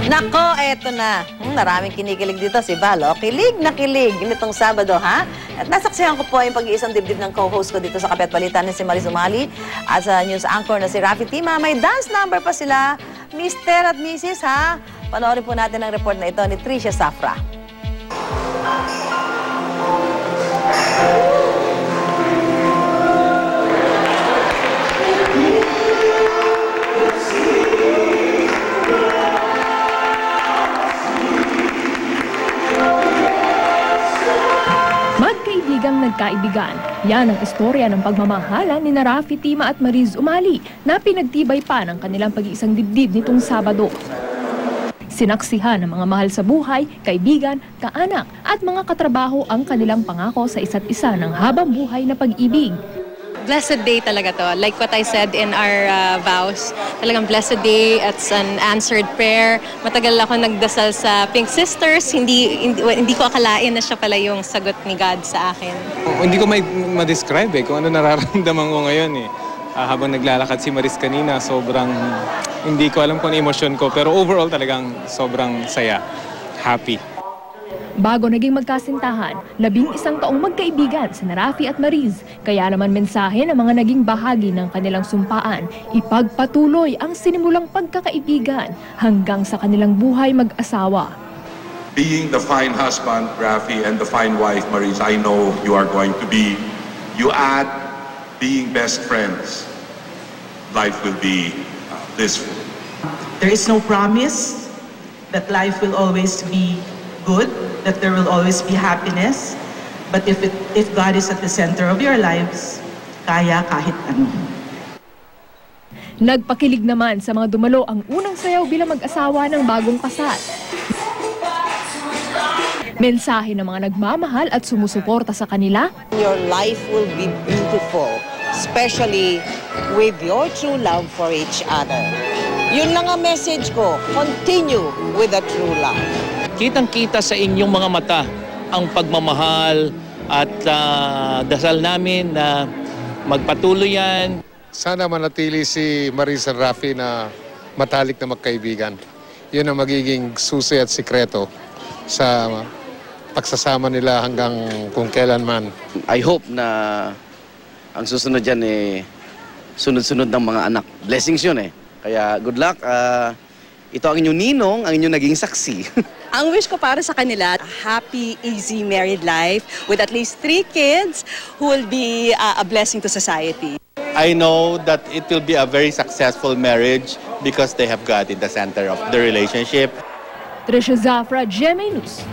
Nako, eto na. Maraming kinikilig dito si Val. Kilig na kilig nitong Sabado, ha? At nasaksihan ko po yung pag-iisang dibdib ng co-host ko dito sa Kape at Balita ni si Maris Umali at sa news anchor na si Rafi Tima. May dance number pa sila, Mr. at Mrs. ha? Panoorin po natin ang report na ito ni Tricia Safra. Magkaibigang nagkaibigan. Yan ang istorya ng pagmamahalan ni Rafi Tima at Maris Umali na pinagtibay pa ng kanilang pag-iisang dibdib nitong Sabado. Sinaksihan ng mga mahal sa buhay, kaibigan, kaanak at mga katrabaho ang kanilang pangako sa isa't isa ng habang buhay na pag-ibig. Blessed day talaga to. Like what I said in our vows, talagang blessed day. It's an answered prayer. Matagal ako nagdasal sa Pink Sisters. Hindi ko akalain na siya pala yung sagot ni God sa akin. Hindi ko ma-describe kung ano nararamdaman ko ngayon habang naglalakad si Maris kanina, sobrang hindi ko alam kung ano emosyon ko. Pero overall talagang sobrang saya. Happy. Bago naging magkasintahan, 11 taong magkaibigan si Rafi at Maris. Kaya naman mensahe ng mga naging bahagi ng kanilang sumpaan, ipagpatuloy ang sinimulang pagkakaibigan hanggang sa kanilang buhay mag-asawa. Being the fine husband, Rafi, and the fine wife, Maris, I know you are going to be. You add being best friends, life will be blissful. There is no promise that life will always be good, that there will always be happiness. But if God is at the center of your lives, kaya kahit ano. Nagpakilig naman sa mga dumalo ang unang sayaw bilang mag-asawa ng bagong kasal. Mensahe ng mga nagmamahal at sumusuporta sa kanila. Your life will be beautiful, especially with your true love for each other. Yun lang ang message ko. Continue with the true love. Kitang-kita sa inyong mga mata ang pagmamahal at dasal namin na magpatuloy yan. Sana manatili si Maris at Rafi na matalik na magkaibigan. Yun ang magiging susi at sikreto sa pagsasama nila hanggang kung kailanman. I hope na ang susunod dyan sunod-sunod ng mga anak. Blessings yun Kaya good luck. Ito ang inyong ninong, ang inyong naging saksi. Ang wish ko para sa kanila, a happy, easy married life with at least 3 kids who will be a blessing to society. I know that it will be a very successful marriage because they have God in the center of the relationship. Tricia Safra, GMA News.